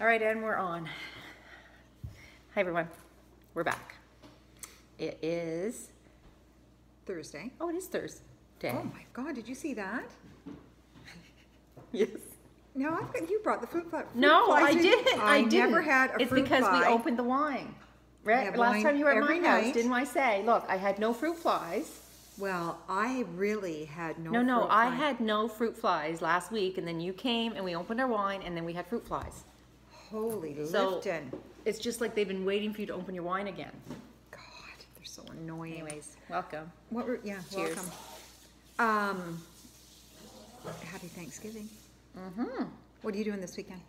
All right, and we're on. Hi, everyone. We're back. It is Thursday. Oh, it is Thursday. Oh my God! Did you see that? Yes. No, I've got, you brought the fruit flies. No, I didn't. I never had a It's fruit because fly. we opened the wine. Right? have Last wine time you were at every my house, night. didn't I say, look, I had no fruit flies. Well, I really had no. No, fruit I fly. had no fruit flies last week, and then you came and we opened our wine, and then we had fruit flies. Holy So liftin'. it's just like they've been waiting for you to open your wine again. God, they're so annoying. Anyways, welcome. What were? Yeah, Cheers. welcome. Happy Thanksgiving. Mm-hmm. What are you doing this weekend?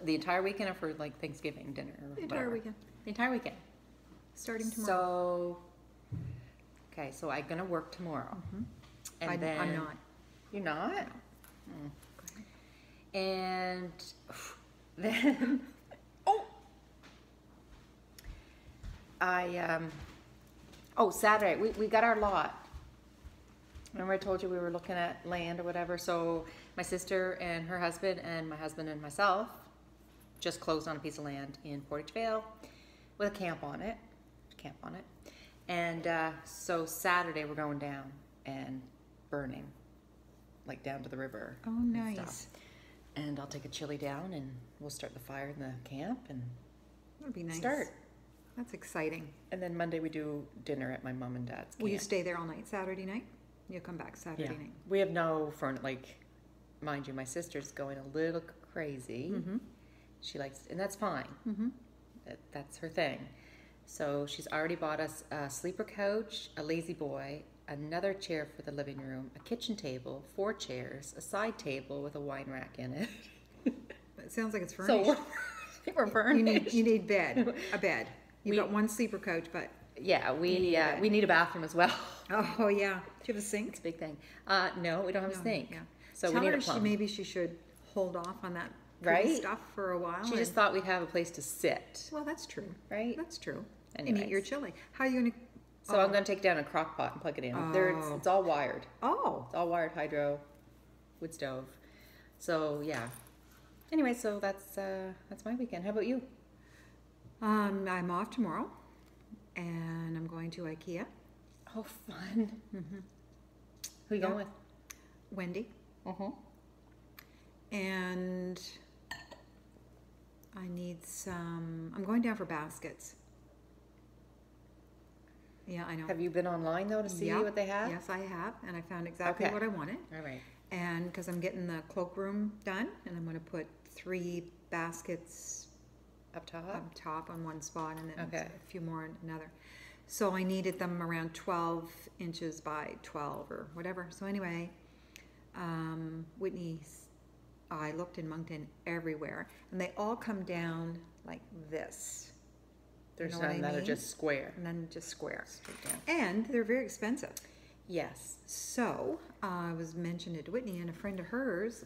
The entire weekend, or for like Thanksgiving dinner? Or The entire whatever? weekend, The entire weekend. starting tomorrow. Okay, so I'm gonna work tomorrow, and I'm then not. You're not. Go ahead. And then Saturday we got our lot. Remember I told you we were looking at land or whatever. So my sister and her husband and my husband and myself just closed on a piece of land in Portage Vale with a camp on it. And so Saturday we're going down and burning, like down to the river. Oh, and nice. stuff. And I'll take a chili down and we'll start the fire in the camp and That'd be nice. start. That's exciting. And then Monday we do dinner at my mom and dad's camp. Will you stay there all night Saturday night? You'll come back Saturday Yeah. night. We have no mind you, my sister's going a little crazy. Mm-hmm. She likes, and that's fine. Mm-hmm. That's her thing. So she's already bought us a sleeper couch, a lazy boy, another chair for the living room, a kitchen table, 4 chairs, a side table with a wine rack in it. It sounds like it's So furnished. I think we're furnished. You need a bed. You've got one sleeper couch, but Yeah, we need need a bathroom as well. oh yeah. Do you have a sink? It's a big thing. No, we don't have a No, sink. Yeah. So Tell we need her a plumb. maybe she should hold off on that pretty Right? stuff for a while. She just thought we'd have a place to sit, Well, that's true. right? That's true. And Anyways. eat your chili. How are you gonna? So I'm going to take down a crock pot and plug it in. Oh. It's all wired. Oh. It's all wired hydro, wood stove. So yeah. Anyway, so that's my weekend. How about you? I'm off tomorrow, and I'm going to IKEA. Oh, fun. Mm-hmm. Who you Yeah. going with? Wendy. Uh-huh. And I need some. I'm going down for baskets. Yeah, I know. Have you been online though to see Yeah. what they have? Yes, I have, and I found exactly Okay. what I wanted. All right. And because I'm getting the cloakroom done, and I'm going to put 3 baskets Up top? up top on one spot, and then Okay. a few more on another. So I needed them around 12 inches by 12 or whatever. So anyway, I looked in Moncton everywhere, and they all come down like this. There's know what none I that are mean? just square. And then just square. Straight down. And they're very expensive. Yes. So I was mentioned it to Whitney, and a friend of hers,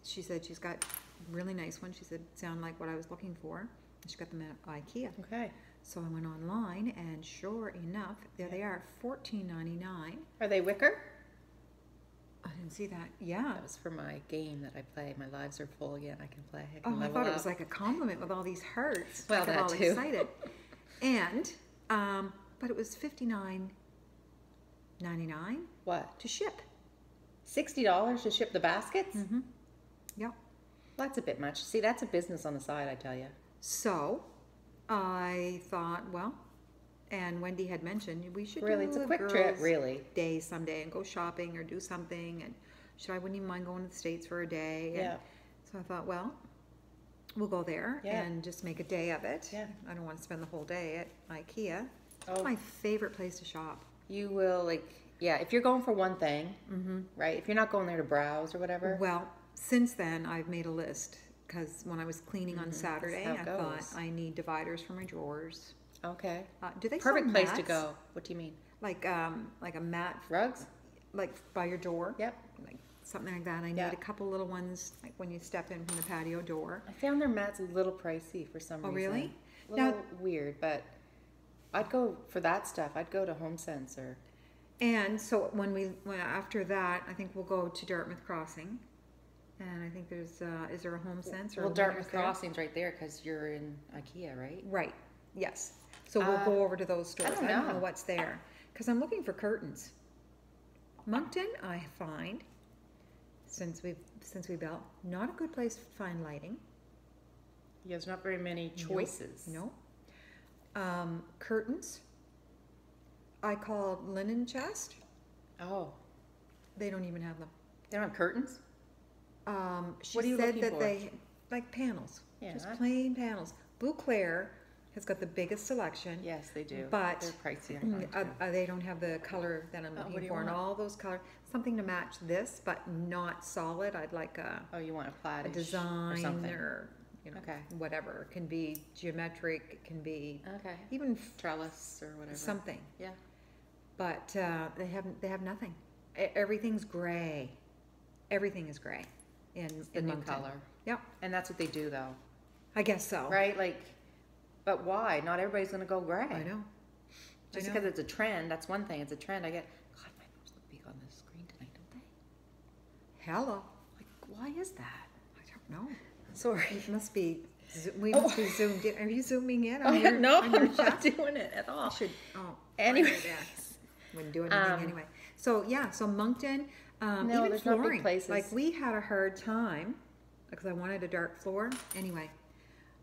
she said she's got really nice ones. She said sound like what I was looking for. She got them at IKEA. Okay. So I went online, and sure enough, there they are, $14.99. Are they wicker? I didn't see that. Yeah. That was for my game that I play. My lives are full again. I can play. I can Oh, I level thought it up. was like a compliment with all these hearts. Well, I got that all too. excited. And, but it was $59.99 What? to ship. $60 to ship the baskets? Mm-hmm. Yeah. That's a bit much. See, that's a business on the side, I tell you. So I thought, well, and Wendy had mentioned we should Really, do it's a a quick trip, girls' really. day someday and go shopping or do something. And I wouldn't even mind going to the States for a day. And Yeah. so I thought, well, we'll go there Yeah. and just make a day of it. Yeah. I don't want to spend the whole day at IKEA. Oh. It's my favorite place to shop. You will, if you're going for one thing, right? If you're not going there to browse or whatever. Well, since then, I've made a list because when I was cleaning on Saturday, That's I how it thought goes. I need dividers for my drawers. Okay. Do they Perfect sell place to mats? go. What do you mean? Like a mat, Rugs? like by your door. Yep. Like something like that. I need Yeah. a couple little ones, like when you step in from the patio door. I found their mats a little pricey for some Oh, reason. really? A little weird, but I'd go for that stuff. I'd go to HomeSense or... And so when after that, I think we'll go to Dartmouth Crossing, and I think there's, is there a Home Sense or? Well, a Dartmouth Winners there? Crossing's right there because you're in IKEA, right? Right, yes. So we'll go over to those stores. I don't know know. what's there. Because I'm looking for curtains. Moncton, I find, since we built, not a good place to find lighting. Yeah, there's not very many choices. No. Curtains. I called Linen Chest. Oh, They don't even have them. they don't have curtains? She What are you said looking that for? they like panels, Yeah. just plain panels. Blue Claire has got the biggest selection. Yes, they do. But they're pricey. I find, too. they don't have the color that I'm Oh, what do looking you for, and want? all those colors. Something to match this, but not solid. I'd like Oh, you want a plaid a design or something? or Okay. whatever. It can be geometric. It can be Okay. even Trellis or whatever. something. Yeah. But they have nothing. Everything's gray. Everything is gray in The in new Moncton. color. Yep, And that's what they do, though, I guess so. right? Like, but why? Not everybody's gonna go gray. I know. Just I know. because it's a trend, that's one thing. It's a trend. I get, God, my phones look big on the screen tonight, don't they? Hello. Like, why is that? I don't know. Sorry. It must be. We must be zoomed in. Are you zooming in on Oh, your, no, on your I'm chat? not doing it at all. I should. Oh. Anyways. Wouldn't do anything anyway. So yeah. So Moncton. No, even there's not big flooring. places. Like we had a hard time because I wanted a dark floor. Anyway,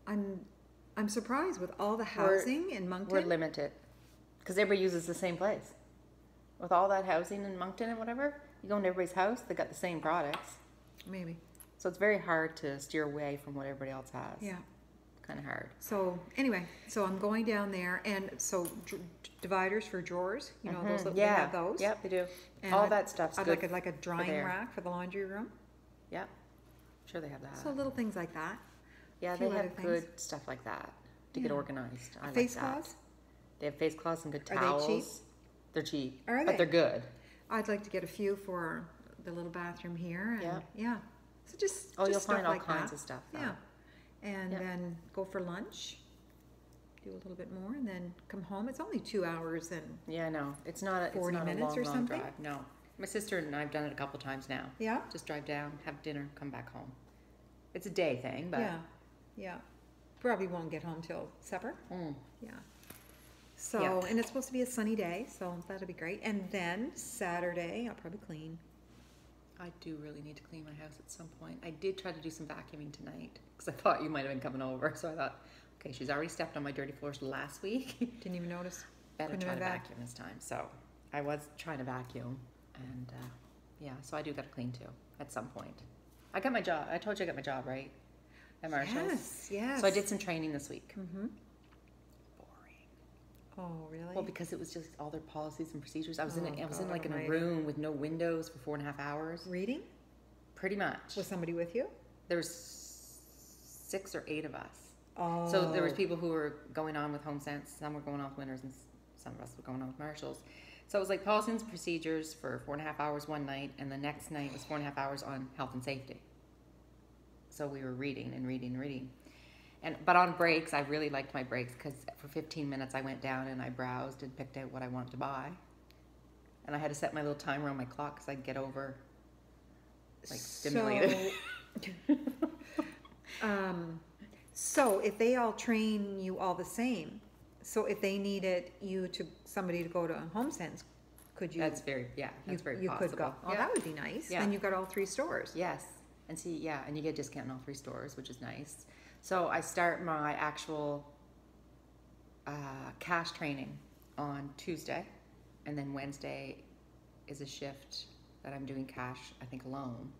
I'm surprised with all the housing in Moncton. We're limited because everybody uses the same place. With all that housing in Moncton and whatever, you go into everybody's house, they got the same products. Maybe. So it's very hard to steer away from what everybody else has. Yeah. Kind of hard. So anyway, so I'm going down there, and so dividers for drawers. You know those. They have those. Yep, they do. And All that stuff's I'd good. like a drying there. rack for the laundry room. Yep. Sure they have that. So little things like that. Yeah, few they other have things. good stuff like that to get Yeah. organized. I Face like that. cloths. They have face cloths and good Are they towels. cheap? They're cheap. Are But they? they're good. I'd like to get a few for the little bathroom here. And Yeah. Yeah. So just Oh, just you'll stuff find all like kinds that. of stuff. Though. Yeah. And Yeah. then go for lunch. Do a little bit more, and then come home. It's only 2 hours, and Yeah, I know. It's not a, 40 it's not minutes a or long something? drive. No. My sister and I've done it a couple times now. yeah, Just drive down, have dinner, come back home. It's a day thing, but yeah. Probably won't get home till supper. Mm. Yeah. So, Yeah. and it's supposed to be a sunny day, so that'll be great. And then Saturday, I'll probably clean. I do really need to clean my house at some point. I did try to do some vacuuming tonight because I thought you might have been coming over. So I thought, okay, she's already stepped on my dirty floors last week. Didn't even notice. Better Couldn't try have to been bad. vacuum this time. So I was trying to vacuum, and yeah, so I do got to clean too at some point. I got my job. I told you I got my job, right? At Marshall's. Yes. So I did some training this week. Mm-hmm. Boring. Oh, really? Well, because it was just all their policies and procedures. I was Oh, I was God in like in a almighty. room with no windows for 4.5 hours. Reading? Pretty much. Was somebody with you? There was 6 or 8 of us. Oh. So there was people who were going on with HomeSense, some were going on with Winners, and some of us were going on with Marshalls. So it was like policies and procedures for 4.5 hours one night, and the next night was 4.5 hours on health and safety. So we were reading and reading and reading. But on breaks, I really liked my breaks because for 15 minutes I went down and I browsed and picked out what I wanted to buy. And I had to set my little timer on my clock because I'd get over stimulated. So if they all train you all the same, so if they needed somebody to go to HomeSense, could you? That's very very you possible. could go. Oh, Yeah. that would be nice. Yeah. Then you've got all 3 stores. Yes. And and you get a discount in all 3 stores, which is nice. So I start my actual cash training on Tuesday, and then Wednesday is a shift that I'm doing cash, I think, alone.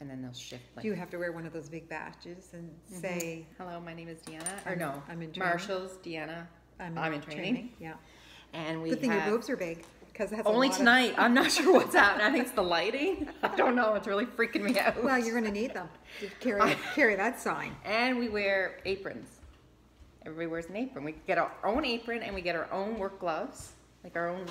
And then they'll shift. Do you have to wear one of those big badges and say, hello, my name is Deanna. Or I'm- no, I'm in training. Marshall's, Deanna. I'm in training. Yeah. And we Good thing have, your boobs are big, because that's only a lot tonight. I'm not sure what's happening. I think it's the lighting. I don't know. It's really freaking me out. Well, you're going to need them to carry that sign. And we wear aprons. Everybody wears an apron. We get our own apron, and we get our own work gloves, like our own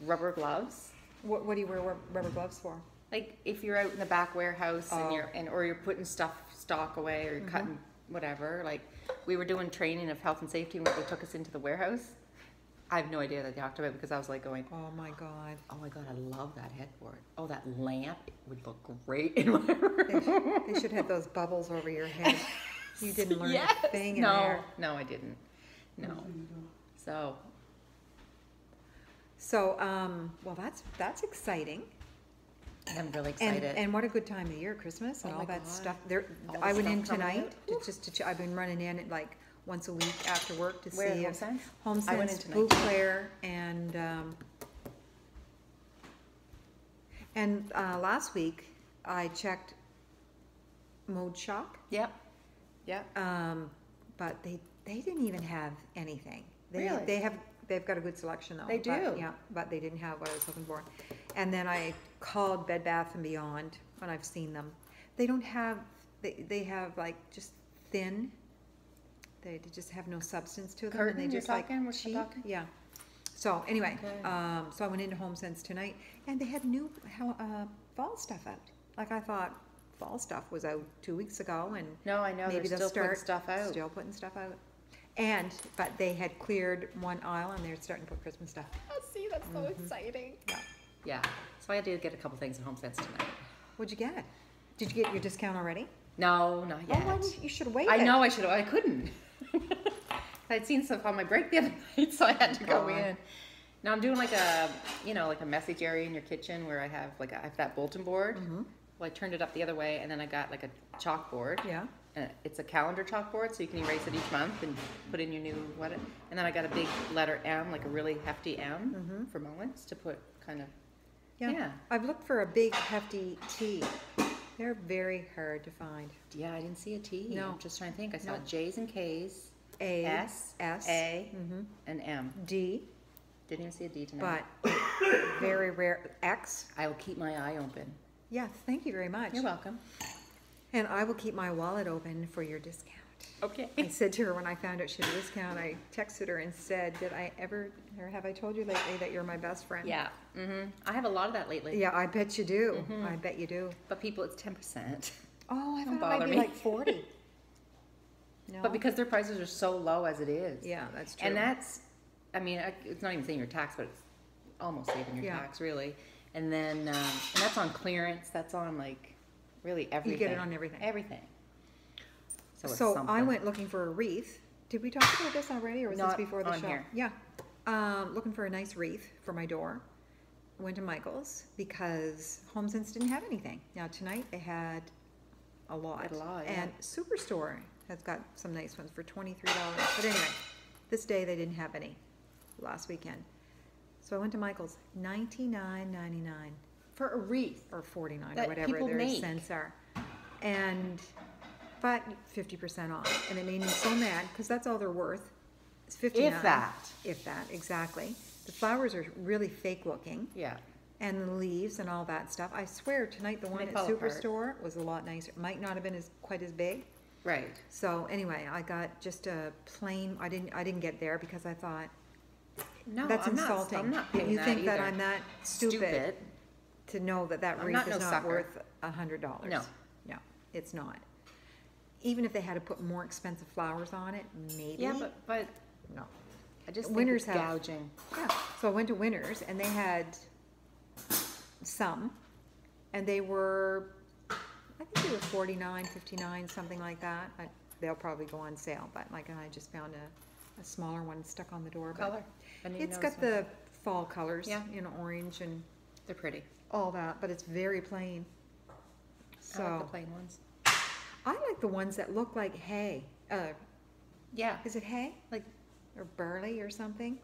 rubber gloves. What do you wear rubber gloves for? Like if you're out in the back warehouse and Oh. or you're putting stock away or you're cutting whatever. Like we were doing training of health and safety when they took us into the warehouse. I have no idea that they talked about it because I was like going, Oh my God. oh my God, I love that headboard. Oh, that lamp would look great in my room. They should have those bubbles over your head. You didn't learn Yes. a thing in No, there. no, I didn't. No. So, So, well, that's exciting. I'm really excited. And what a good time of year, Christmas and Oh all my that God. stuff. There, All the I went stuff in coming tonight out. I've been running in like once a week after work to Where, see if HomeSense? HomeSense, I went in tonight, Blue too. Claire, and last week I checked Mode Shop, Yep. Yep. but they didn't even have anything. Really? They've got a good selection though. They But, do. yeah, but they didn't have what I was looking for. And then I called Bed Bath and Beyond when I've seen them. They don't have. They have like just thin. They just have no substance to them. Curtain, and they you're just like talking? We're cheap. talking? Yeah. So anyway, Okay. so I went into HomeSense tonight, and they had new fall stuff out. Like I thought, fall stuff was out 2 weeks ago, and No, I know. maybe They're they'll still putting start stuff out. Still putting stuff out. But they had cleared one aisle, and they're starting to put Christmas stuff. Oh, see, that's so exciting. Yeah. So I did get a couple things at HomeSense tonight. What'd you get? Did you get your discount already? No, not yet. Oh, why didn't you should have waited. I know I should have. I couldn't. I'd seen stuff on my break the other night, so I had to go God. in. Now I'm doing like a, like a message area in your kitchen where I have I have that bulletin board. Mm-hmm. Well, I turned it up the other way, and then I got like a chalkboard. Yeah. It's a calendar chalkboard, so you can erase it each month and put in your new what. And then I got a big letter M, like a really hefty M for Mullins to put kind of. Yeah. I've looked for a big hefty T. They're very hard to find. Yeah, I didn't see a T. No. I'm just trying to think. I saw No. J's and K's, A, S, S, A, mhm. and M. D, Didn't even see a D tonight. but very rare. X. I will keep my eye open. Yeah, thank you very much. You're welcome. And I will keep my wallet open for your discount. Okay. I said to her when I found out she had a discount, I texted her and said, have I told you lately that you're my best friend? Yeah. I have a lot of that lately. Yeah, I bet you do. I bet you do. But people, it's 10%. Oh, I Don't thought it might bother be me. like 40. No? But because their prices are so low as it is. Yeah, that's true. And that's, it's not even saving your tax, but it's almost saving your Yeah. tax, really. And then, and that's on clearance. That's on like really everything. You get it on everything. Everything. It's So I something. went looking for a wreath. Did we talk about this already, or was Not this before the on show? here. Yeah. Looking for a nice wreath for my door. Went to Michael's because HomeSense didn't have anything. Now tonight they had a lot. Had a lot, yeah. And Superstore has got some nice ones for $23. But anyway, this day they didn't have any. Last weekend. So I went to Michael's, $99.99 For a wreath. or $49 That or whatever people their make. cents are. But 50% off. And it made me so mad because that's all they're worth. It's $59. If that. If that, exactly. The flowers are really fake looking. Yeah. And the leaves and all that stuff. I swear tonight the one They at fall apart. Superstore was a lot nicer. It might not have been quite as big. Right. So anyway, I got just a plain. I didn't get there because I thought No, that's I'm insulting. Not, I'm not If paying you that think that either. I'm that stupid to know that I'm wreath not is no not sucker. worth $100. No. No, it's not. Even if they had to put more expensive flowers on it, maybe. Yeah, but no. I just Winners think it's have- gouging. Yeah. So I went to Winners and they had some, and they were, I think they were $49, $59, something like that. They'll probably go on sale, but I just found a smaller one stuck on the door. But Color. I didn't it's notice got one. the fall colors, Yeah. Orange and They're pretty. all that, but it's very plain. So I like the plain ones. I like the ones that look like hay. Yeah. Is it hay? Or barley or something?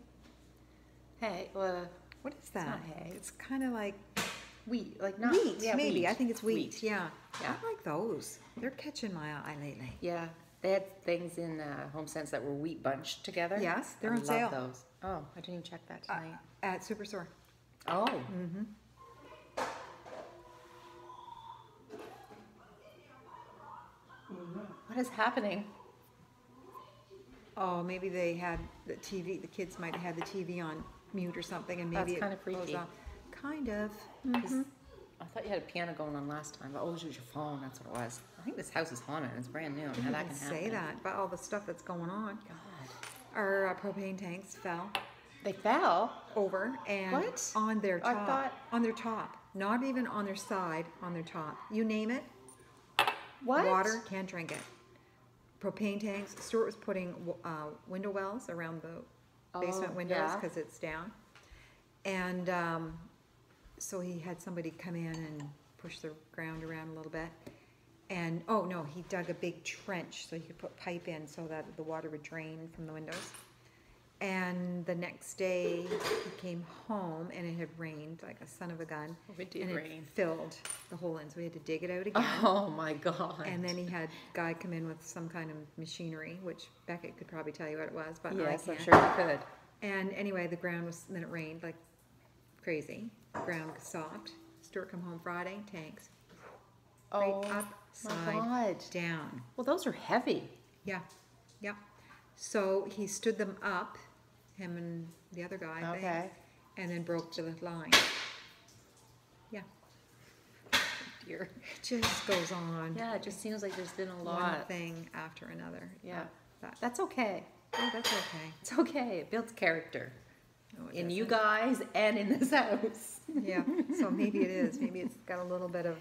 Hey, What is that? not hay. It's kind of like wheat, like not wheat, yeah, maybe. wheat. I think it's wheat. Yeah. Yeah. I like those. They're catching my eye lately. Yeah, they had things in HomeSense that were wheat bunched together. Yes, they're I on sale. love those. Oh, I didn't even check that tonight. At Superstore. Oh, Mm-hmm. what is happening? Oh, maybe they had the TV. The kids might have had the TV on mute or something, and maybe That's kinda it goes freaky. off. Kind of. 'Cause Mhm. I thought you had a piano going on last time, but oh, it was your phone. That's what it was. I think this house is haunted. It's brand new. How Didn't that even can say happen? that about all the stuff that's going on. God. Our propane tanks fell. They fell? over and What? on their I top. thought- On their top. Not even on their side, on their top. You name it. What? Water, can't drink it. Propane tanks. Stuart was putting window wells around the basement Oh, windows yeah. because it's down. And so he had somebody come in and push the ground around a little bit. And, oh no, he dug a big trench so he could put pipe in so that the water would drain from the windows. And the next day he came home and it had rained like a son of a gun. Oh, it did and rain. It filled the hole in, so we had to dig it out again. Oh my God. And then he had a guy come in with some kind of machinery, which Beckett could probably tell you what it was, but yes, I I'm can't. sure you could. And anyway, the ground was, then it rained like crazy. The ground was soft. Stuart come home Friday, tanks. Right Oh up, my side, God. down. Well, those are heavy. Yeah, yeah. So he stood them up, him and the other guy, I think, Okay. and then broke the line. Yeah, Dear. it just goes on. Yeah, it just seems like there's been a One lot. thing after another. Yeah. That, That's okay. oh, that's okay. It's okay. It builds character No, it in you doesn't. guys and in this house. Yeah, so maybe it is. Maybe it's got a little bit of,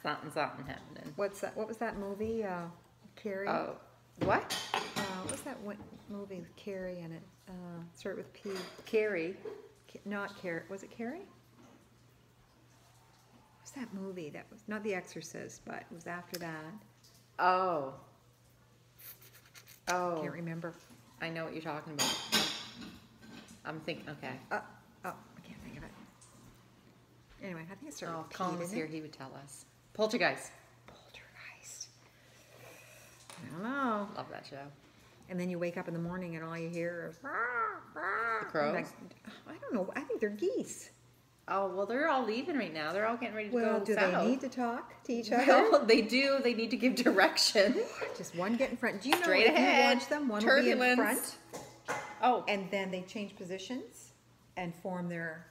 Something happening. what's that? What was that movie? Carrie? Oh, what? What was that movie with Carrie in it? Started with P. Carrie. Not Carrie. Was it Carrie? What was that movie? That was not The Exorcist, but it was after that. Oh. Oh. Can't remember. I know what you're talking about. I'm thinking, okay. Oh, I can't think of it. Anyway, I think it started Oh, with P, Colin was didn't here, it? he would tell us. Poltergeist. Poltergeist. I don't know. Love that show. And then you wake up in the morning and all you hear is The crows? like, I don't know. I think they're geese. Oh, well, they're all leaving right now. They're all getting ready to Well, go do south. they need to talk to each other? Well, they do. They need to give direction. Just one get in front. Do you know Straight if ahead. you watch them, one will be in front, Turbulence. Oh, and then they change positions and form their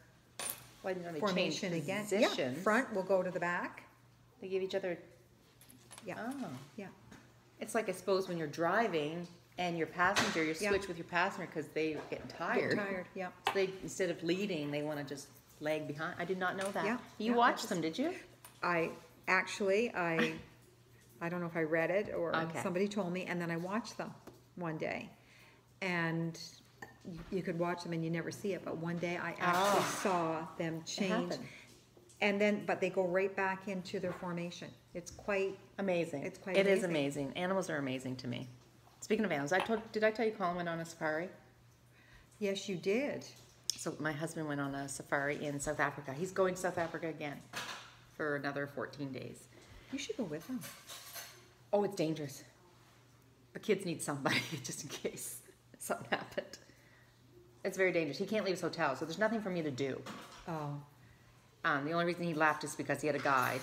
why didn't they formation change again. positions? Yeah, front will go to the back. They give each other. Yeah, Oh, yeah. it's like I suppose when you're driving and your passenger, you Yeah. switch with your passenger because they're getting Get tired. tired. Yeah. So they instead of leading, they want to just lag behind. I did not know that. Yeah, You yeah, watched that's- them, did you? I don't know if I read it or Okay. somebody told me, and then I watched them one day, and you could watch them and you never see it, but one day I actually saw them change, happened. and then but they go right back into their formation. It's quite Amazing. It's quite It is amazing. amazing. Animals are amazing to me. Speaking of animals, did I tell you Colin went on a safari? yes, you did. So my husband went on a safari in South Africa. He's going to South Africa again for another 14 days. You should go with them. Oh, it's dangerous. The kids need somebody just in case something happened. It's very dangerous. He can't leave his hotel, so there's nothing for me to do. Oh, The only reason he left is because he had a guide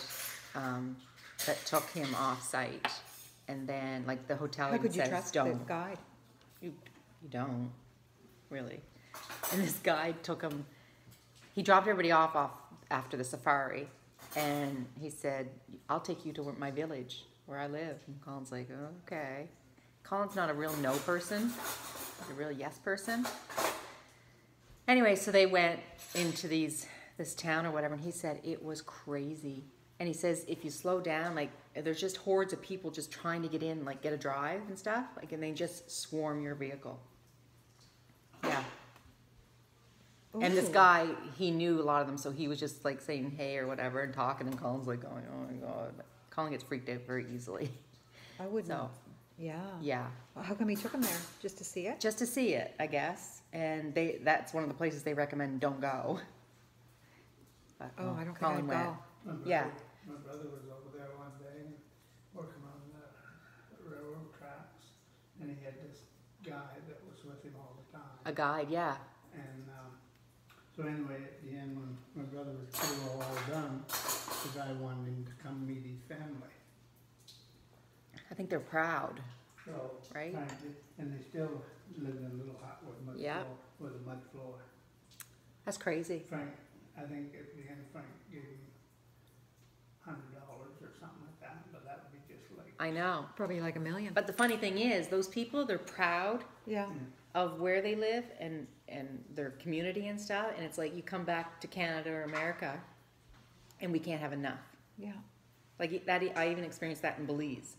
that took him off site. And then, like, the hotel how even could you says, trust the don't. guide? You don't, really. And this guy took him, he dropped everybody off after the safari, and he said, I'll take you to my village, where I live. And Colin's like, okay. Colin's not a real no person, he's a real yes person. Anyway, so they went into this town or whatever, and he said it was crazy. And he says if you slow down, like, there's just hordes of people just trying to get in, like, get a drive and stuff, like, and they just swarm your vehicle. Yeah. And this Ooh. guy, he knew a lot of them, so he was just like saying hey or whatever and talking, and Colin's like going, oh my God. Colin gets freaked out very easily. I wouldn't. So, Yeah. yeah. Well, how come he took him there? Just to see it? Just to see it, I guess. And that's one of the places they recommend don't go. But, Oh, well, I don't Colin think I'd go. went. Yeah. My brother was over there one day working on the railroad tracks, and he had this guy that was with him all the time. A guide, yeah. And so anyway, at the end, when my brother was pretty well all done, the guy wanted him to come meet his family. I think they're proud. So, Right. And they still live in a little hut with mud Yeah. floor, with a mud floor. That's crazy. Frank, I think at the end, Frank gave him $100 or something like that, but that would be just like. I know. Probably like $1 million. But the funny thing is, those people, they're proud. Yeah. of where they live and their community and stuff. And it's like you come back to Canada or America and we can't have enough. Yeah. Like that, I even experienced that in Belize.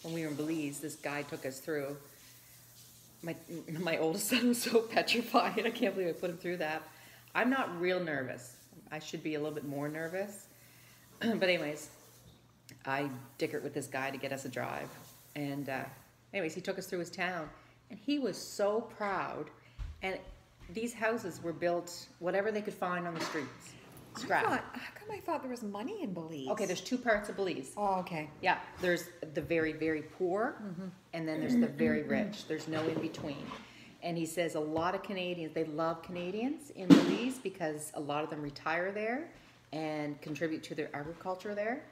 When we were in Belize, this guy took us through. My oldest son was so petrified. I can't believe I put him through that. I'm not real nervous. I should be a little bit more nervous. But anyways, I dickered with this guy to get us a drive. And anyways, he took us through his town. And he was so proud. And these houses were built whatever they could find on the streets. Scrap. How come I thought there was money in Belize? Okay, there's two parts of Belize. Oh, okay. Yeah, there's the very, very poor, and then there's the very rich. There's no in between. And he says a lot of Canadians, they love Canadians in Belize because a lot of them retire there and contribute to their agriculture there,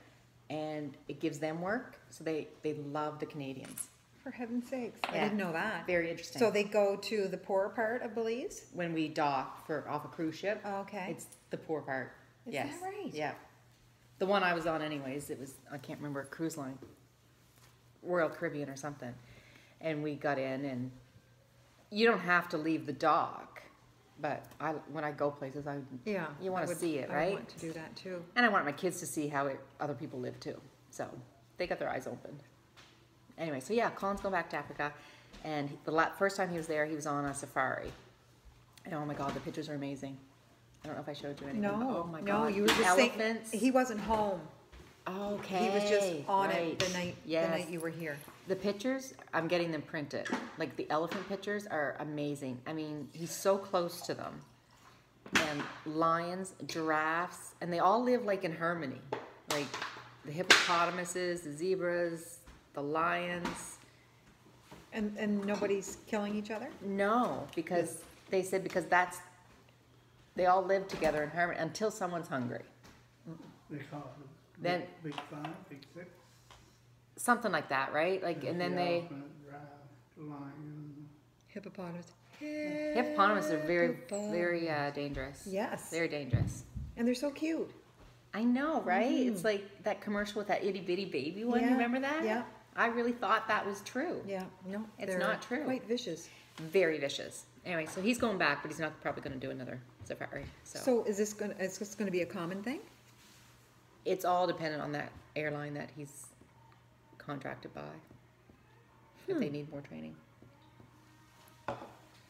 and it gives them work. So they love the Canadians. For heaven's sakes. I Yeah. didn't know that. Very interesting. So they go to the poorer part of Belize? When we dock off a cruise ship, Okay. it's the poor part. Is Yes. that right? Yeah. The one I was on anyways, it was, I can't remember, a cruise line. Royal Caribbean or something. And we got in and you don't have to leave the dock, but when I go places, Yeah. you want to see it, I right? want to do that too. And I want my kids to see how other people live too. So they got their eyes open. Anyway, so yeah, Colin's going back to Africa. And the first time he was there, he was on a safari. And oh my God, the pictures are amazing. I don't know if I showed you anything. But No, oh my no, God. you were The just saying, elephants. he wasn't home. Okay. He was just on it right. the night you were here. The pictures, I'm getting them printed. Like the elephant pictures are amazing. I mean, he's so close to them. And lions, giraffes, and they all live like in harmony. Like the hippopotamuses, the zebras, the lions. And nobody's killing each other? No, because they said they all live together in harmony until someone's hungry. They call it Then- big five, big six. Something like that, right? Like, and then The they elephant, giraffe, lion. Hippopotamus. hippopotamus are very, very dangerous. Yes. Very dangerous. And they're so cute. I know, right? It's like that commercial with that itty bitty baby one. You Yeah, remember that? yeah. I really thought that was true. Yeah, no, It's they're not true. quite vicious. Very vicious. Anyway, so he's going back, but he's not probably going to do another safari. So is this gonna be a common thing? It's all dependent on that airline that he's contracted by. If they need more training.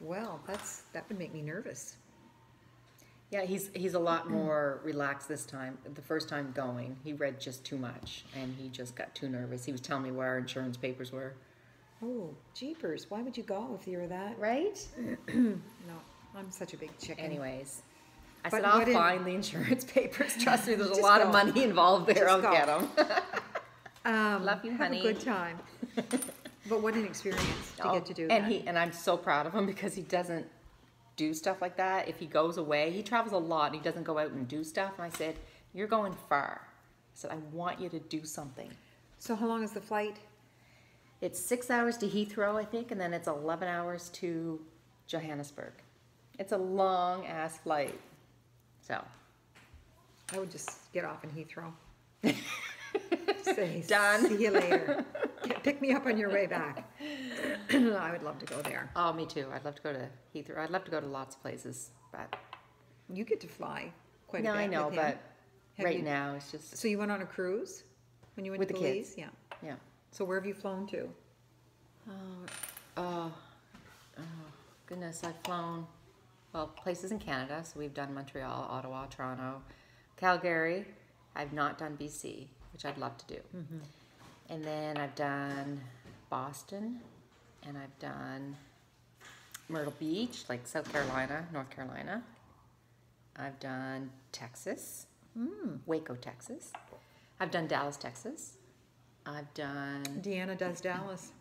Well, that would make me nervous. Yeah, he's a lot more relaxed this time. The first time going, he read just too much, and he just got too nervous. He was telling me where our insurance papers were. Oh, jeepers, why would you go if you're that? Right? No, I'm such a big chicken. Anyways, I But said, I'll what did- find the insurance papers. Trust me, there's a Just lot of go. money involved there. Just I'll go. get them. Love you, have honey. a good time. But what an experience to get to do and that. And I'm so proud of him because he doesn't do stuff like that. If he goes away, he travels a lot and he doesn't go out and do stuff. And I said, you're going far. I said, I want you to do something. So how long is the flight? It's 6 hours to Heathrow, I think, and then it's 11 hours to Johannesburg. It's a long ass flight. So I would just get off in Heathrow. Say, Done. See you later. Pick me up on your way back. I would love to go there. oh, me too. I'd love to go to Heathrow. I'd love to go to lots of places, but You get to fly quite no, a bit. I know, with him. but Have right you- now it's just So you went on a cruise when you went With to the Belize? kids. Yeah. yeah. So where have you flown to? Oh goodness, I've flown places in Canada. So we've done Montreal, Ottawa, Toronto, Calgary. I've not done BC, which I'd love to do. And then I've done Boston, and I've done Myrtle Beach, like South Carolina, North Carolina. I've done Texas, Waco, Texas. I've done Dallas, Texas. I've done. Deanna does Dallas.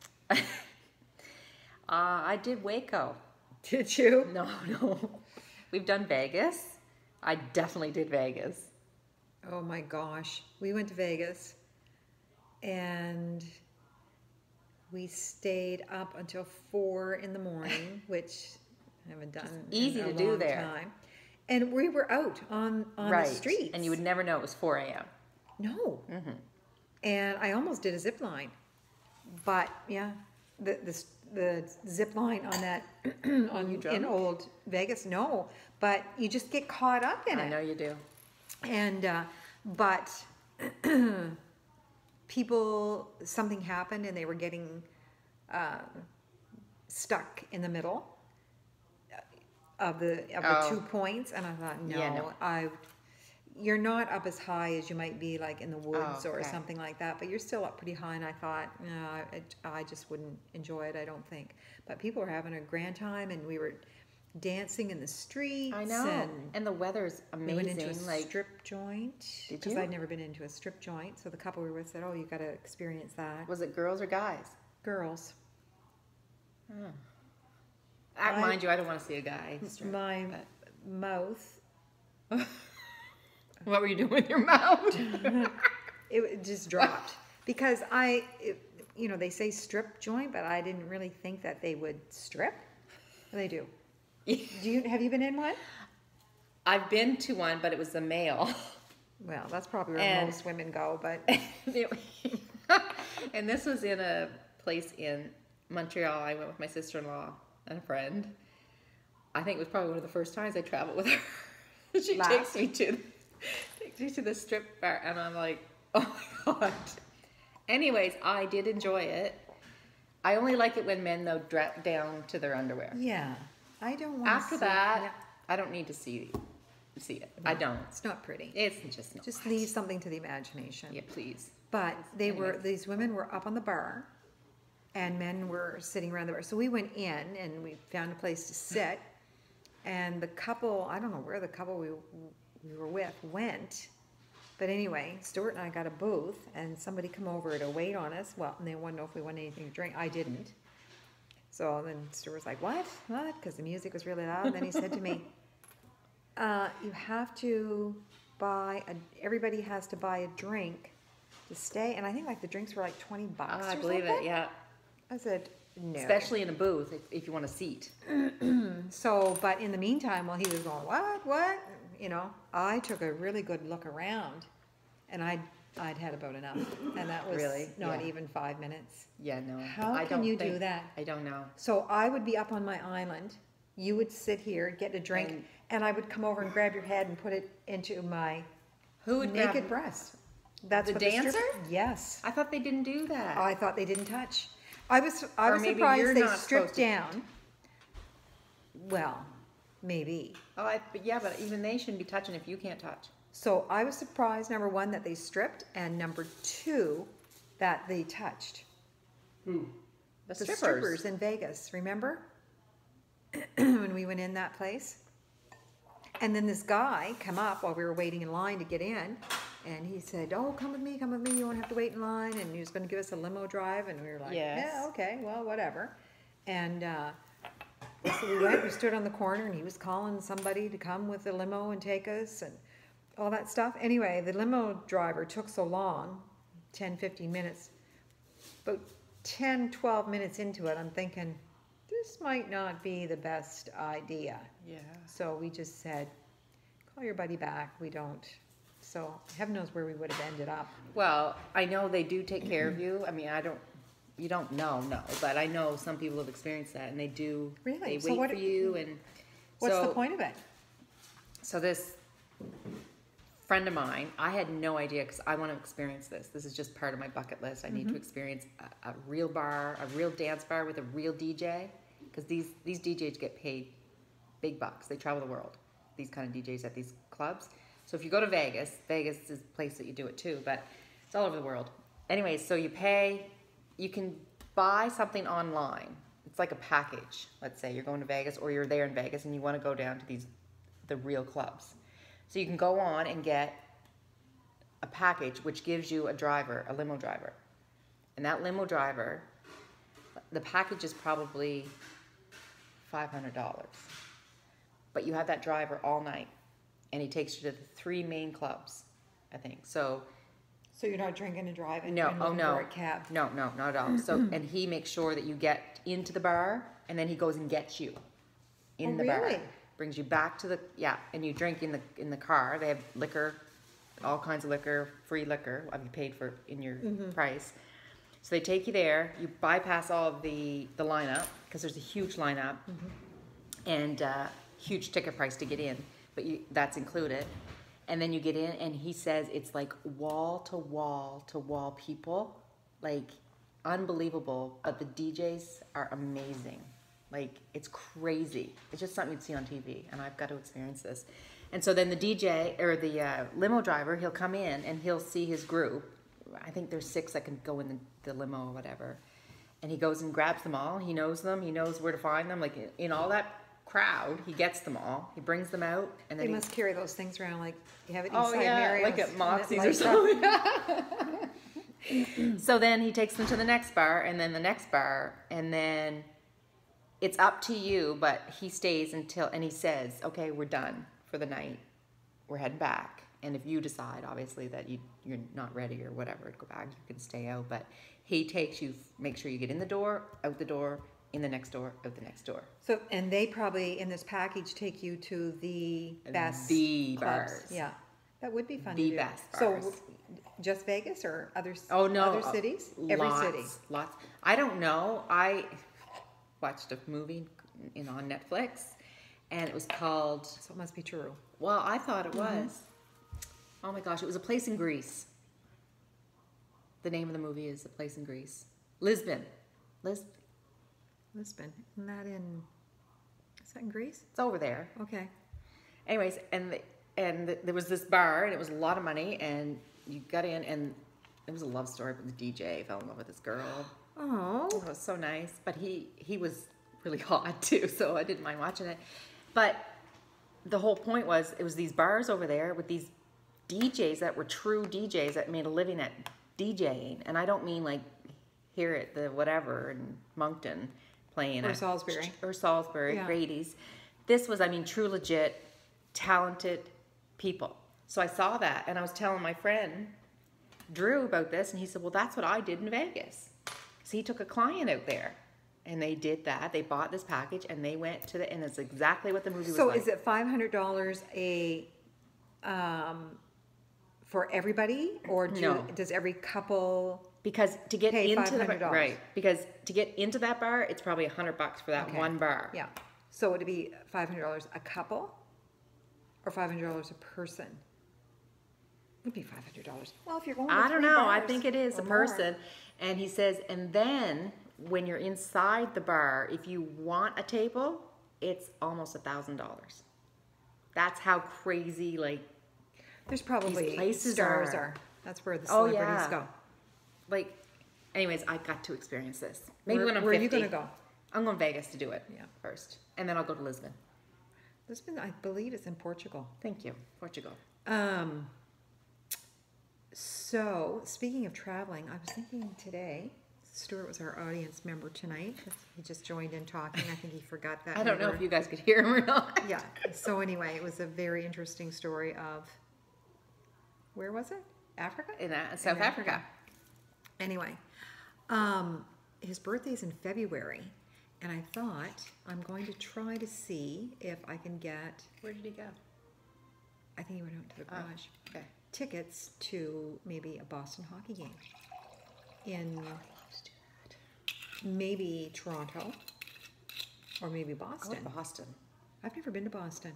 I did Waco. Did you? No. We've done Vegas. I definitely did Vegas. Oh my gosh. We went to Vegas and we stayed up until 4 in the morning, which I haven't done easy in a to do long there. time. And we were out on Right. the streets. And you would never know it was 4 a.m. No. And I almost did a zip line. But yeah, the zip line on that in drunk? old Vegas. No, but you just get caught up in I it. know you do. And but something happened and they were getting stuck in the middle of the Oh. 2 points, and I thought, no, Yeah, no. you're not up as high as you might be like in the woods Oh, or okay. something like that, but you're still up pretty high. And I thought, no, I just wouldn't enjoy it, I don't think. But people were having a grand time, and we were dancing in the streets. I know. And the weather's We amazing. went into a like, strip joint Did because you? I'd never been into a strip joint. So the couple we were with said, "Oh, you got to experience that." was it girls or guys? Girls. Mind you, I don't want to see a guy. strip, My but- mouth, What were you doing with your mouth? it just dropped because they say strip joint, but I didn't really think that they would strip. They do. Have you been in one? I've been to one, but it was a male. Well, that's probably where And- most women go, but And this was in a place in Montreal. I went with my sister-in-law and a friend. I think it was probably one of the first times I traveled with her. She takes me to the strip bar, and I'm like, oh my god. Anyways, I did enjoy it. I only like it when men though drop down to their underwear. yeah, I don't want. After that, I don't need to see it. I don't. it's not pretty. It's just not. Just leave something to the imagination. Yeah, please. But these women were up on the bar, and men were sitting around the bar. So we went in and we found a place to sit. And the couple, I don't know where the couple we were with went, but anyway, Stuart and I got a booth, and somebody come over to wait on us. Well, and they wanted to know if we wanted anything to drink. I didn't. So then Stuart was like, "What? What?" Because the music was really loud. And then he said to me, "You have to everybody has to buy a drink to stay." And I think like the drinks were like $20 I or believe something. it. Yeah, I said, no. especially in a booth if you want a seat. So, but in the meantime, while he was going, what? I took a really good look around, and I'd had about enough. And that was Really? not Yeah. even 5 minutes. Yeah, no. How I can don't you do think- that? I don't know. So I would be up on my island. You would sit here, get a drink, and I would come over and grab your head and put it into my Who would naked grab? breast. That's The what dancer? Yes. I thought they didn't do that. I thought they didn't touch. I was Or maybe you're surprised they not stripped supposed to. down. Well, maybe. But yeah, but even they shouldn't be touching if you can't touch. So I was surprised, number one, that they stripped, and number two, that they touched. Who? The The strippers. strippers in Vegas, remember? When we went in that place? And then this guy come up while we were waiting in line to get in, and he said, "Oh, come with me, you won't have to wait in line," and he was going to give us a limo drive, and we were like, Yes. "Yeah, okay, well, whatever." And so we went, we stood on the corner, and he was calling somebody to come with the limo and take us, and all that stuff. Anyway, the limo driver took so long, 10, 15 minutes, but 10, 12 minutes into it, I'm thinking, this might not be the best idea. Yeah. So we just said, call your buddy back. We don't. So heaven knows where we would have ended up. Well, I know they do take care of you. I mean, you don't know, no, but I know some people have experienced that, and they do. Really? They So wait what- for you, and What's so, the point of it? So this friend of mine, I had no idea because I want to experience this. This is just part of my bucket list. I need to experience a real bar, a real dance bar with a real DJ, because these DJs get paid big bucks. They travel the world. These kind of DJs at these clubs. So if you go to Vegas, Vegas is the place that you do it too, but it's all over the world. Anyways, so you can buy something online. It's like a package. Let's say you're going to Vegas, or you're there in Vegas and you want to go down to the real clubs. So you can go on and get a package which gives you a limo driver. And that limo driver, the package is probably $500. But you have that driver all night, and he takes you to the 3 main clubs, I think. So So you're not drinking and driving? no, and oh looking no, for a cab? no, not at all. So and he makes sure that you get into the bar, and then he goes and gets you in Oh, the bar, really? brings you back to and you drink in the car. They have liquor, all kinds of liquor, free liquor. I mean, paid for in your price. So they take you there, you bypass all of the lineup, because there's a huge lineup, and huge ticket price to get in, but that's included. And then you get in, and he says it's like wall to wall to wall people, like unbelievable, but the DJs are amazing. Like, it's crazy. It's just something you'd see on TV, and I've got to experience this. And so then the DJ, or the limo driver, he'll come in, and he'll see his group. I think there's 6 that can go in the limo or whatever. And he goes and grabs them all. He knows them. He knows where to find them. Like, in all that crowd, he gets them all. He brings them out. And then They must carry those things around like you have it oh, inside yeah, Mario's. like at Moxie's or like something. So then he takes them to the next bar, and then the next bar, and then it's up to you, but he stays until, and he says, okay, we're done for the night. We're heading back. And if you decide, obviously, that you're not ready or whatever to go back, you can stay out. But he takes you, make sure you get in the door, out the door, in the next door, out the next door. So, and they probably, in this package, take you to the best The clubs. bars. Yeah. That would be fun The to do. best So, bars. just Vegas or other, Oh, no. other cities? Every city? Lots. I don't know. I watched a movie on Netflix, and it was called, So it must be true. well, I thought it was. Oh my gosh, it was a place in Greece. The name of the movie is A Place in Greece. Lisbon. Lisbon. Isn't that in, is that in Greece? It's over there. Okay. Anyways, and there was this bar, and it was a lot of money, and you got in, and it was a love story, but the DJ fell in love with this girl. Oh. It was so nice, but he was really hot too, so I didn't mind watching it. But the whole point was, it was these bars over there with these DJs that were true DJs that made a living at DJing, and I don't mean like here at the whatever in Moncton playing Or at Salisbury. or Salisbury, Yeah. Grady's. This was, I mean, true legit talented people. So I saw that, and I was telling my friend Drew about this, and he said, well, that's what I did in Vegas. So he took a client out there, and they did that. They bought this package, and they went to and it's exactly what the movie was So like. is it $500 for everybody, or No. does every couple? Because to get Pay into the $500. right, because to get into that bar, it's probably $100 for that Okay. one bar. Yeah. So would it be $500 a couple, or $500 a person? It would be $500. Well, if you're going, to I don't 3 know. I bars think it is or a more. person. And he says, and then when you're inside the bar, if you want a table, it's almost $1,000. That's how crazy, like, There's probably These places stars are- are. That's where the Oh, celebrities yeah. go. like, anyways, I got to experience this. Maybe when I'm where 50. are you going to go? I'm going to Vegas to do it Yeah. first. And then I'll go to Lisbon. Lisbon, I believe it's in Portugal. Thank you. Portugal. So, speaking of traveling, I was thinking today, Stuart was our audience member tonight. He just joined in talking. I think he forgot that. I don't we know were- if you guys could hear him or not. Yeah. So anyway, it was a very interesting story of, where was it? Africa? In South Africa. Anyway, his birthday's in February, and I thought I'm going to try to see if I can get, Where did he go? I think he went out to the Oh. garage, Okay. tickets to maybe a Boston hockey game in maybe Toronto or maybe Go Boston. to Boston. I've never been to Boston.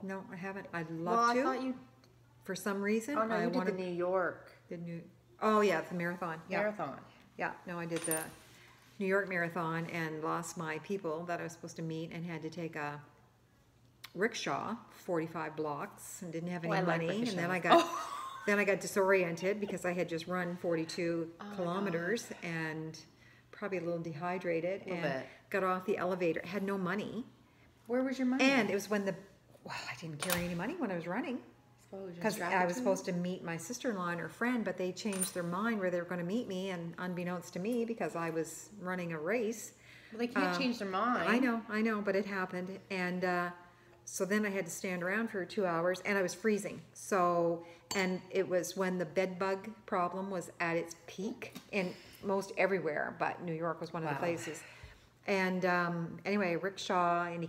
No, I haven't. I'd Well, love I to. thought you. For some reason, Oh no, I you did wanted the New York the new. Oh yeah, the marathon. Yeah, marathon. yeah. No, I did the New York Marathon and lost my people that I was supposed to meet and had to take a rickshaw 45 blocks and didn't have any Oh, I like money, and then I rickshaws. got then I got disoriented because I had just run 42 Oh, my kilometers and probably a little dehydrated Little and bit. got off the elevator. Had no money, Where was your money? and it was when I didn't carry any money when I was running. Because I was supposed to meet my sister-in-law and her friend, but they changed their mind where they were going to meet me, and unbeknownst to me, because I was running a race. Well, they can't change their mind. I know, but it happened. And so then I had to stand around for 2 hours, and I was freezing. So, and it was when the bed bug problem was at its peak in most everywhere, but New York was one of the Wow. places. And anyway, a rickshaw, and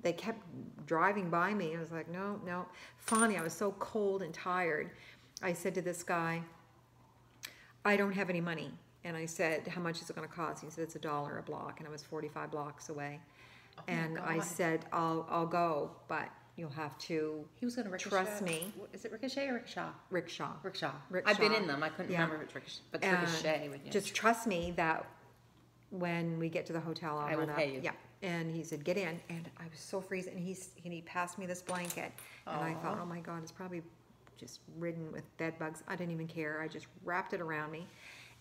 they kept driving by me. I was like, no, no. Finally, I was so cold and tired. I said to this guy, I don't have any money. And I said, how much is it gonna cost? He said, it's $1 a block, and I was 45 blocks away. Oh my And I God. said, I'll go, but you'll have to He was going to ricochet. trust me. Is it ricochet or rickshaw? Rickshaw. Rickshaw. Rickshaw. I've been in them. I couldn't Yeah. remember if it's ricochet, but it's And ricochet. With you. just trust me that when we get to the hotel, I'll I will run pay up. you. Yeah. And he said, get in. And I was so freezing. And he passed me this blanket. And I thought, Aw. oh my God, it's probably just ridden with bed bugs. I didn't even care. I just wrapped it around me.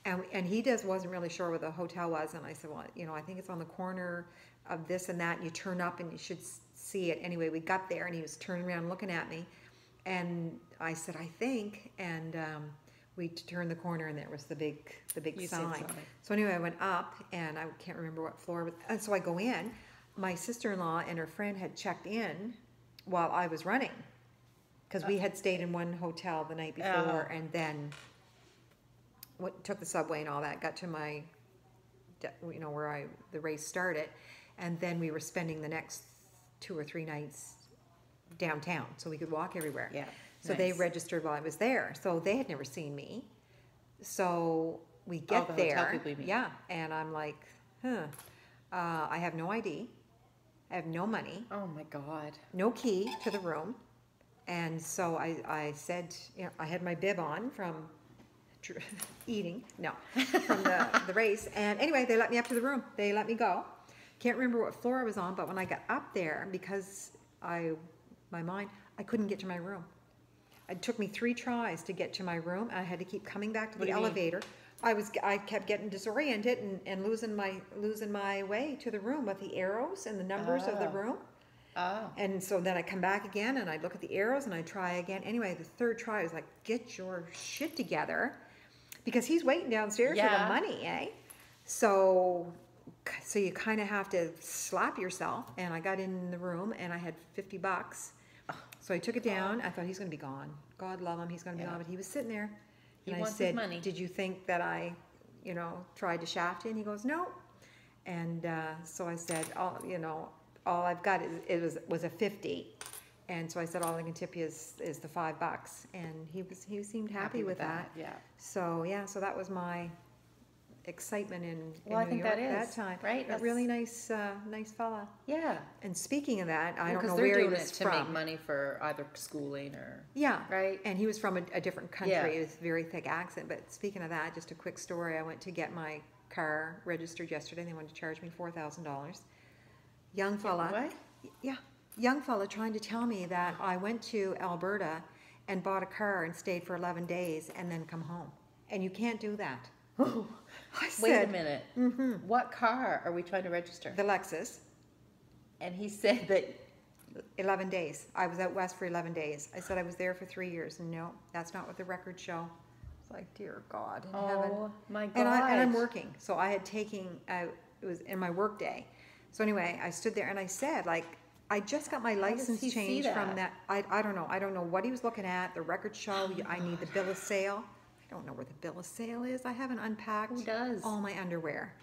And he wasn't really sure where the hotel was. And I said, well, I think it's on the corner of this and that. And you turn up and you should see it. Anyway, we got there and he was turning around looking at me. And I said, I think. And we turned the corner and there was the big You said sign. sign. So anyway, I went up and I can't remember what floor it was. And so I go in. My sister-in-law and her friend had checked in while I was running. Because we had stayed in one hotel the night before and then took the subway and all that, got to my, where the race started. And then we were spending the next 2 or 3 nights downtown so we could walk everywhere. Yeah. So they nice. registered while I was there. So they had never seen me. So we get the hotel there. people you mean. Yeah. And I'm like, I have no ID. I have no money, Oh my God. no key to the room. And so I said, I had my bib on from eating, from the race. And anyway, they let me up to the room. They let me go. Can't remember what floor I was on, but when I got up there, because I couldn't get to my room. It took me 3 tries to get to my room. I had to keep coming back to What the do you mean? elevator. I kept getting disoriented and losing my way to the room with the arrows and the numbers of the room. Oh. And so then I come back again and I look at the arrows and I try again. Anyway, the 3rd try was like, get your shit together, because he's waiting downstairs for Yeah. the money, eh? So you kind of have to slap yourself. And I got in the room and I had $50. So I took it down. I thought he's going to be gone. God love him, he's going to be Yeah. gone. But he was sitting there. He And I wants his said, money. did you think that I, tried to shaft you? And he goes, no. And so I said, all I've got was a 50. And so I said, all I can tip you is the $5. And he seemed happy with that. Yeah. So yeah, so that was my excitement in Well, I New think York that is, that time. right? A really nice fella. Yeah. And speaking of that, I don't Because know they're where he doing was it to from. make money for either schooling or Yeah. right. And he was from a different country. Yeah. It was a very thick accent. But speaking of that, just a quick story. I went to get my car registered yesterday. They wanted to charge me $4,000. Young fella. What? Yeah. Young fella trying to tell me that I went to Alberta and bought a car and stayed for 11 days and then come home. And you can't do that. I Wait a said, minute. mm-hmm. What car are we trying to register? The Lexus. And he said that 11 days. I was out west for 11 days. I said I was there for 3 years. No, that's not what the records show. It's like, dear God in heaven. oh my God. And I'm working. So I had taken, it was in my work day. So anyway, I stood there and I said, like, I just got my does license he see changed from that? that. I don't know. I don't know what he was looking at. The records show I need the bill of sale. I don't know where the bill of sale is. I haven't unpacked Who does? all my underwear.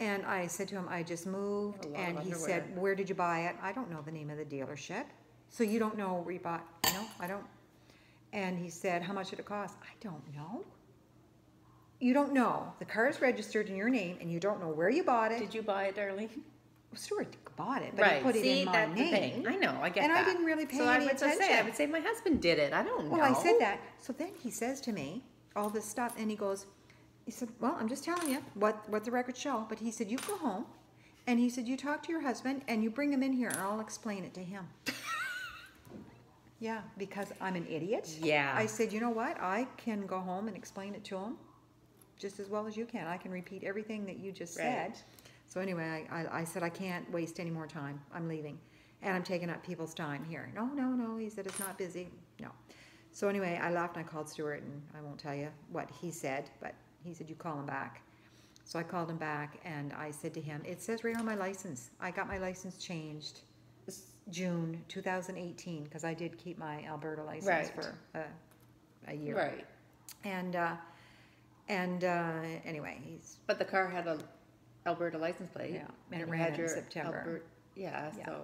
And I said to him, I just moved. A lot And of he underwear. said, where did you buy it? I don't know the name of the dealership. So you don't know where you bought? No, I don't. And he said, how much did it cost? I don't know. You don't know. The car is registered in your name and you don't know where you bought it. did you buy it, Darlene? Stuart bought it, but Right. he put it See, in my that's the name. thing. I know. I get And that. I didn't really pay so any I would just say, I attention. would say my husband did it. I don't know. Well, I said that. So then he says to me all this stuff, and he said, well, I'm just telling you what the records show. But he said, you go home, and he said, you talk to your husband, and you bring him in here, and I'll explain it to him. Yeah, because I'm an idiot. Yeah. I said, you know what? I can go home and explain it to him just as well as you can. I can repeat everything that you just said. Right. So anyway, I said, I can't waste any more time. I'm leaving. And I'm taking up people's time here. No. He said, it's not busy. No. So anyway, I left and I called Stuart, and I won't tell you what he said, but he said, you call him back. So I called him back and I said to him, it says right on my license. I got my license changed June 2018 because I did keep my Alberta license Right. for a year. Right. And anyway, he's But the car had a Alberta license plate. Yeah, and it you ran had in your September. Yeah. Yeah.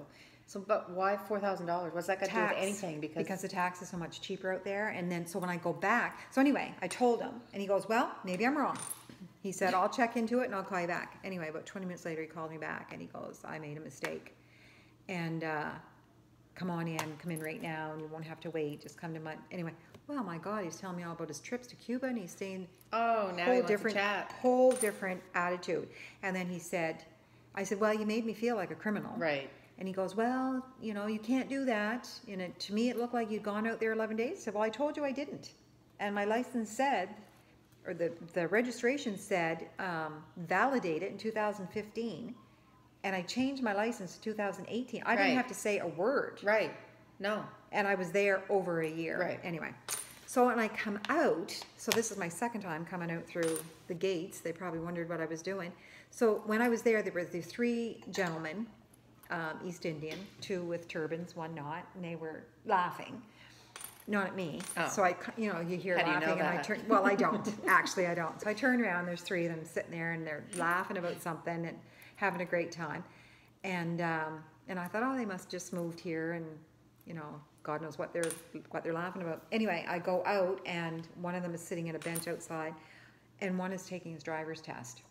So, but why $4,000? What's that got to do with tax, anything? because the tax is so much cheaper out there. And then so when I go back, so anyway, I told him, and he goes, well, maybe I'm wrong. He said, I'll check into it and I'll call you back. Anyway, about 20 minutes later, he called me back and he goes, I made a mistake. And come in right now, and you won't have to wait. Just come to my, anyway. Well, my God, he's telling me all about his trips to Cuba, and he's saying Oh, now he wants to chat. whole different attitude. And then he said, I said, well, you made me feel like a criminal. Right. And he goes, well, you know, you can't do that. And to me, it looked like you'd gone out there 11 days. I said, well, I told you I didn't. And my license said, or the registration said, validated in 2015. And I changed my license in 2018. I didn't Right. have to say a word. Right. No. And I was there over a year. Right. Anyway. So when I come out, so this is my second time coming out through the gates. They probably wondered what I was doing. So when I was there were the 3 gentlemen, East Indian, 2 with turbans, 1 not, and they were laughing. Not at me. Oh. So you hear How do you laughing, know and I that? turn. Well, I don't. Actually, I don't. So I turn around. There's 3 of them sitting there, and they're laughing about something and having a great time. And I thought, oh, they must just moved here, and God knows what they're laughing about. Anyway, I go out, and one of them is sitting at a bench outside, and one is taking his driver's test,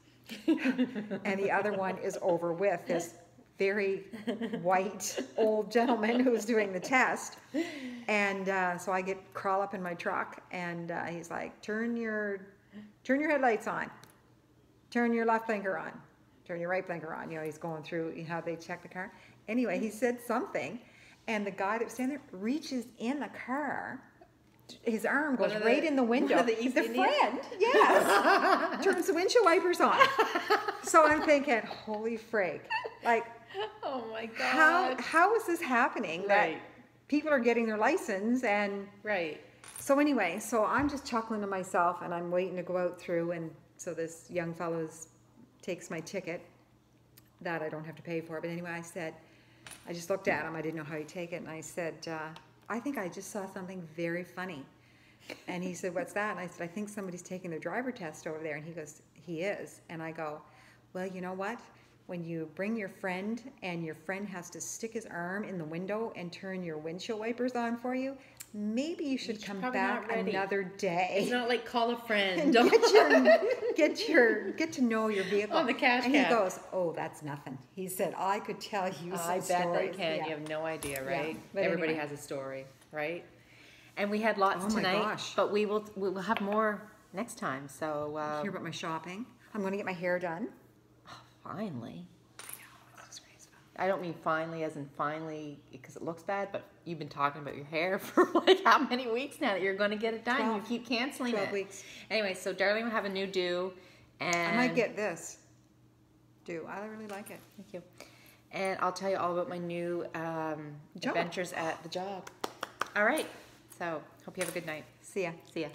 and the other one is over with this very white old gentleman who's doing the test. And so I crawl up in my truck, and he's like, turn your headlights on, turn your left blinker on, turn your right blinker on. He's going through how they check the car. Anyway, he said something, and the guy that was standing there reaches in the car. His arm goes right in the window. The East Indian? friend, yes, turns the windshield wipers on. So I'm thinking, holy frig, like, Oh my God. how is this happening? That Right. people are getting their license, and Right. so anyway, so I'm just chuckling to myself, and I'm waiting to go out through, and so this young fellow takes my ticket that I don't have to pay for. But anyway, I just looked at him. I didn't know how he'd take it, and I said, I think I just saw something very funny. And he said, what's that? And I said, I think somebody's taking their driver test over there. And he goes, he is. And I go, well, you know what? When you bring your friend, and your friend has to stick his arm in the window and turn your windshield wipers on for you, maybe you should come probably back not ready. another day. It's not like call a friend. And Don't get to know your vehicle. On the cash And cab. he goes, oh, that's nothing. He said, I could tell you some I bet stories. they can. Yeah. You have no idea, Yeah, right? but Everybody anyway. has a story, right? And we had lots Oh my tonight, gosh. but we will have more next time. So Hear about my shopping. I'm going to get my hair done. finally. I don't mean finally as in finally because it looks bad, but you've been talking about your hair for like how many weeks now that you're going to get it done? 12. You keep canceling 12 it. weeks. Anyway, so Darlene will have a new do, and I might get this. I really like it. Thank you. And I'll tell you all about my new Job. adventures at the job. All right. So hope you have a good night. See ya. See ya.